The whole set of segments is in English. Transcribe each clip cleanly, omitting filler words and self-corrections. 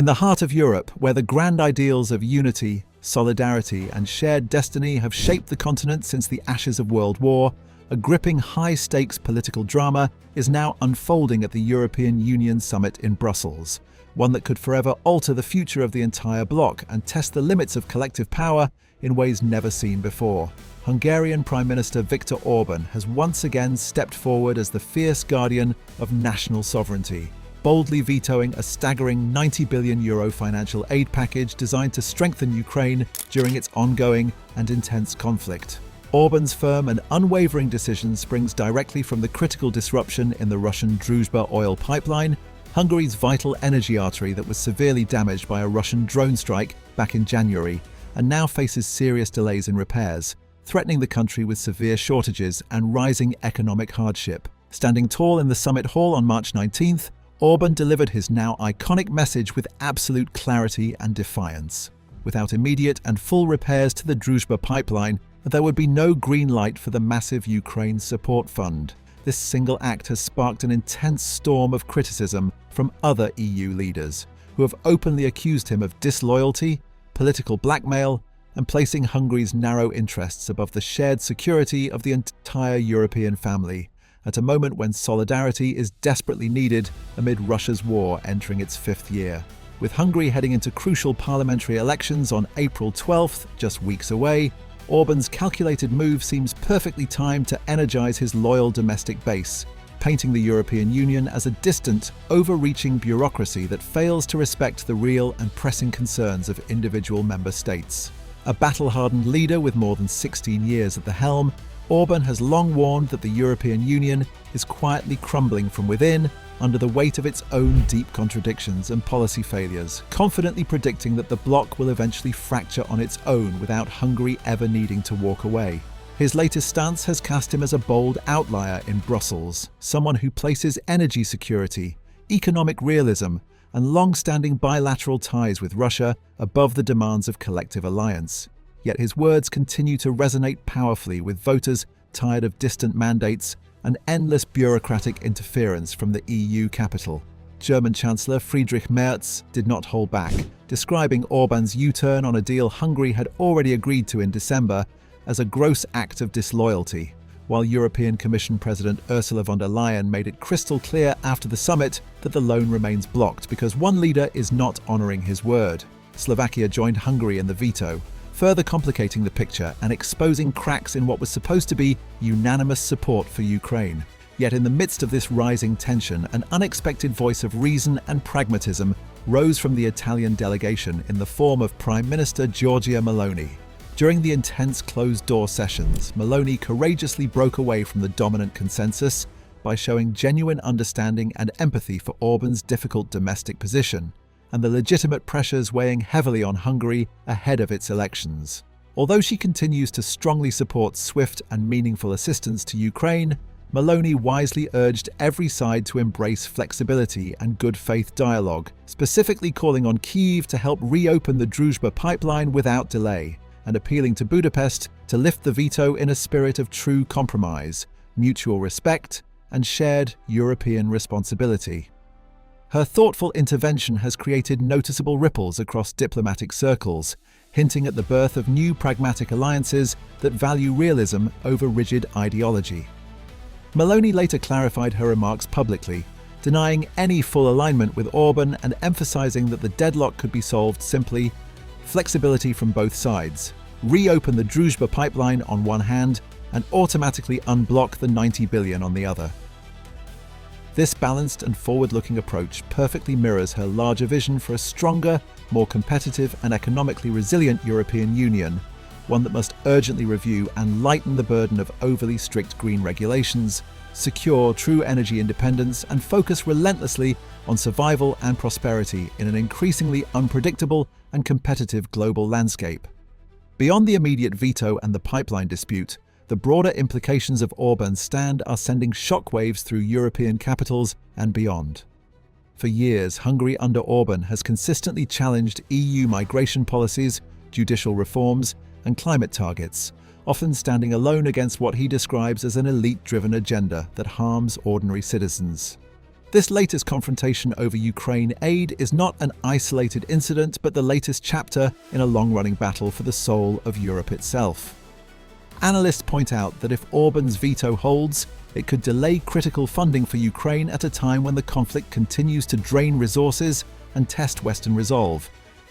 In the heart of Europe, where the grand ideals of unity, solidarity, and shared destiny have shaped the continent since the ashes of World War, a gripping high-stakes political drama is now unfolding at the European Union summit in Brussels, one that could forever alter the future of the entire bloc and test the limits of collective power in ways never seen before. Hungarian Prime Minister Viktor Orban has once again stepped forward as the fierce guardian of national sovereignty, boldly vetoing a staggering €90 billion financial aid package designed to strengthen Ukraine during its ongoing and intense conflict. Orban's firm and unwavering decision springs directly from the critical disruption in the Russian Druzhba oil pipeline, Hungary's vital energy artery that was severely damaged by a Russian drone strike back in January, and now faces serious delays in repairs, threatening the country with severe shortages and rising economic hardship. Standing tall in the summit hall on March 19th, Orban delivered his now iconic message with absolute clarity and defiance. Without immediate and full repairs to the Druzhba pipeline, there would be no green light for the massive Ukraine support fund. This single act has sparked an intense storm of criticism from other EU leaders, who have openly accused him of disloyalty, political blackmail, and placing Hungary's narrow interests above the shared security of the entire European family, at a moment when solidarity is desperately needed amid Russia's war entering its fifth year. With Hungary heading into crucial parliamentary elections on April 12th, just weeks away, Orban's calculated move seems perfectly timed to energize his loyal domestic base, painting the European Union as a distant, overreaching bureaucracy that fails to respect the real and pressing concerns of individual member states. A battle-hardened leader with more than 16 years at the helm, Orban has long warned that the European Union is quietly crumbling from within under the weight of its own deep contradictions and policy failures, confidently predicting that the bloc will eventually fracture on its own without Hungary ever needing to walk away. His latest stance has cast him as a bold outlier in Brussels, someone who places energy security, economic realism, and long-standing bilateral ties with Russia above the demands of collective alliance. Yet his words continue to resonate powerfully with voters tired of distant mandates and endless bureaucratic interference from the EU capital. German Chancellor Friedrich Merz did not hold back, describing Orban's U-turn on a deal Hungary had already agreed to in December as a gross act of disloyalty, while European Commission President Ursula von der Leyen made it crystal clear after the summit that the loan remains blocked because one leader is not honouring his word. Slovakia joined Hungary in the veto, further complicating the picture and exposing cracks in what was supposed to be unanimous support for Ukraine. Yet in the midst of this rising tension, an unexpected voice of reason and pragmatism rose from the Italian delegation in the form of Prime Minister Giorgia Meloni. During the intense closed-door sessions, Meloni courageously broke away from the dominant consensus by showing genuine understanding and empathy for Orban's difficult domestic position and the legitimate pressures weighing heavily on Hungary ahead of its elections. Although she continues to strongly support swift and meaningful assistance to Ukraine, Meloni wisely urged every side to embrace flexibility and good faith dialogue, specifically calling on Kyiv to help reopen the Druzhba pipeline without delay, and appealing to Budapest to lift the veto in a spirit of true compromise, mutual respect, and shared European responsibility. Her thoughtful intervention has created noticeable ripples across diplomatic circles, hinting at the birth of new pragmatic alliances that value realism over rigid ideology. Meloni later clarified her remarks publicly, denying any full alignment with Orban and emphasizing that the deadlock could be solved simply flexibility from both sides, reopen the Druzhba pipeline on one hand, and automatically unblock the 90 billion on the other. This balanced and forward-looking approach perfectly mirrors her larger vision for a stronger, more competitive and economically resilient European Union, one that must urgently review and lighten the burden of overly strict green regulations, secure true energy independence, and focus relentlessly on survival and prosperity in an increasingly unpredictable and competitive global landscape. Beyond the immediate veto and the pipeline dispute, the broader implications of Orban's stand are sending shockwaves through European capitals and beyond. For years, Hungary under Orban has consistently challenged EU migration policies, judicial reforms, and climate targets, often standing alone against what he describes as an elite-driven agenda that harms ordinary citizens. This latest confrontation over Ukraine aid is not an isolated incident, but the latest chapter in a long-running battle for the soul of Europe itself. Analysts point out that if Orban's veto holds, it could delay critical funding for Ukraine at a time when the conflict continues to drain resources and test Western resolve,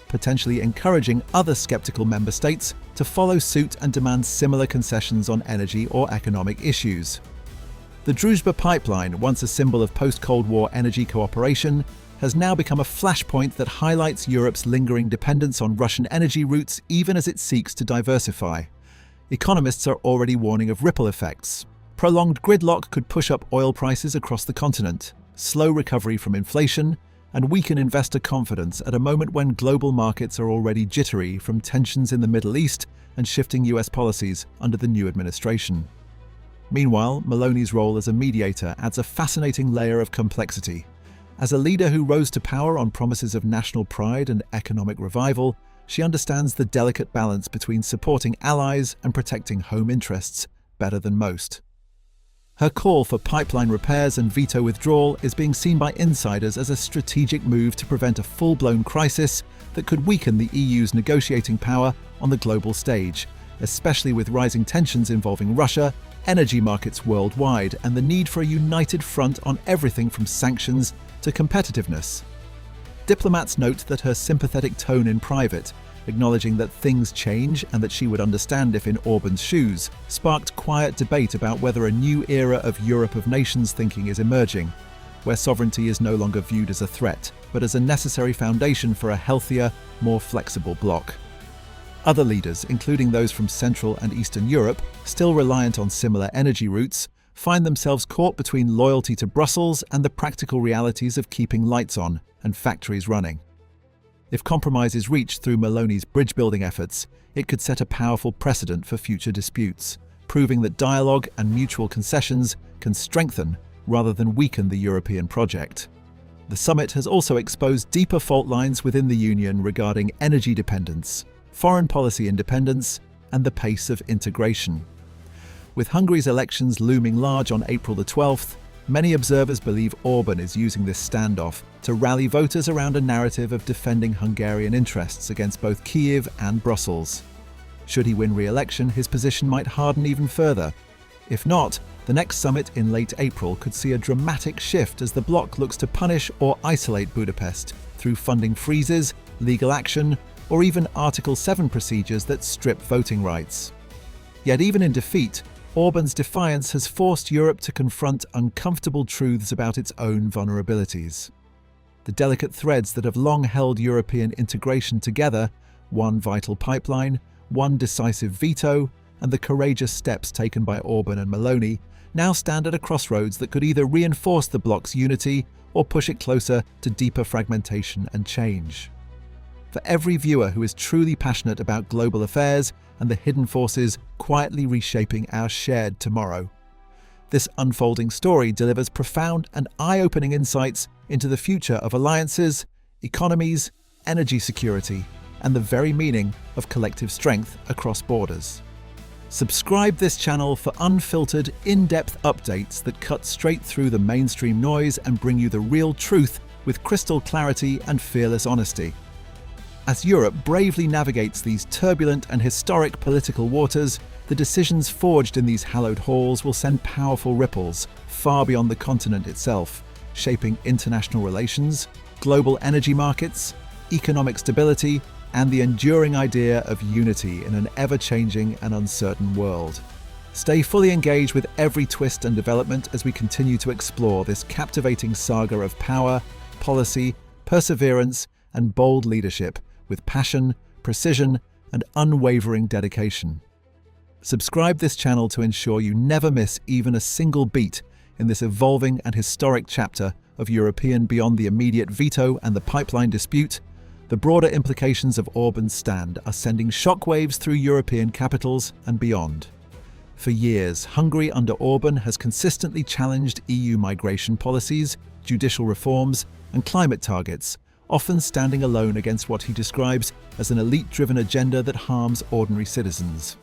potentially encouraging other skeptical member states to follow suit and demand similar concessions on energy or economic issues. The Druzhba pipeline, once a symbol of post-Cold War energy cooperation, has now become a flashpoint that highlights Europe's lingering dependence on Russian energy routes even as it seeks to diversify. Economists are already warning of ripple effects. Prolonged gridlock could push up oil prices across the continent, slow recovery from inflation, and weaken investor confidence at a moment when global markets are already jittery from tensions in the Middle East and shifting US policies under the new administration. Meanwhile, Meloni's role as a mediator adds a fascinating layer of complexity. As a leader who rose to power on promises of national pride and economic revival, she understands the delicate balance between supporting allies and protecting home interests better than most. Her call for pipeline repairs and veto withdrawal is being seen by insiders as a strategic move to prevent a full-blown crisis that could weaken the EU's negotiating power on the global stage, especially with rising tensions involving Russia, energy markets worldwide, and the need for a united front on everything from sanctions to competitiveness. Diplomats note that her sympathetic tone in private, acknowledging that things change and that she would understand if in Orban's shoes, sparked quiet debate about whether a new era of Europe of nations thinking is emerging, where sovereignty is no longer viewed as a threat, but as a necessary foundation for a healthier, more flexible bloc. Other leaders, including those from Central and Eastern Europe, still reliant on similar energy routes, find themselves caught between loyalty to Brussels and the practical realities of keeping lights on and factories running. If compromise is reached through Meloni's bridge-building efforts, it could set a powerful precedent for future disputes, proving that dialogue and mutual concessions can strengthen rather than weaken the European project. The summit has also exposed deeper fault lines within the Union regarding energy dependence, foreign policy independence, and the pace of integration. With Hungary's elections looming large on April the 12th, many observers believe Orban is using this standoff to rally voters around a narrative of defending Hungarian interests against both Kyiv and Brussels. Should he win re-election, his position might harden even further. If not, the next summit in late April could see a dramatic shift as the bloc looks to punish or isolate Budapest through funding freezes, legal action, or even Article 7 procedures that strip voting rights. Yet even in defeat, Orban's defiance has forced Europe to confront uncomfortable truths about its own vulnerabilities. The delicate threads that have long held European integration together, one vital pipeline, one decisive veto, and the courageous steps taken by Orban and Meloni, now stand at a crossroads that could either reinforce the bloc's unity or push it closer to deeper fragmentation and change. For every viewer who is truly passionate about global affairs and the hidden forces quietly reshaping our shared tomorrow, this unfolding story delivers profound and eye-opening insights into the future of alliances, economies, energy security, and the very meaning of collective strength across borders. Subscribe this channel for unfiltered, in-depth updates that cut straight through the mainstream noise and bring you the real truth with crystal clarity and fearless honesty. As Europe bravely navigates these turbulent and historic political waters, the decisions forged in these hallowed halls will send powerful ripples far beyond the continent itself, shaping international relations, global energy markets, economic stability, and the enduring idea of unity in an ever-changing and uncertain world. Stay fully engaged with every twist and development as we continue to explore this captivating saga of power, policy, perseverance, and bold leadership with passion, precision, and unwavering dedication. Subscribe this channel to ensure you never miss even a single beat in this evolving and historic chapter of European beyond the immediate veto and the pipeline dispute. The broader implications of Orban's stand are sending shockwaves through European capitals and beyond. For years, Hungary under Orban has consistently challenged EU migration policies, judicial reforms, and climate targets, often standing alone against what he describes as an elite-driven agenda that harms ordinary citizens.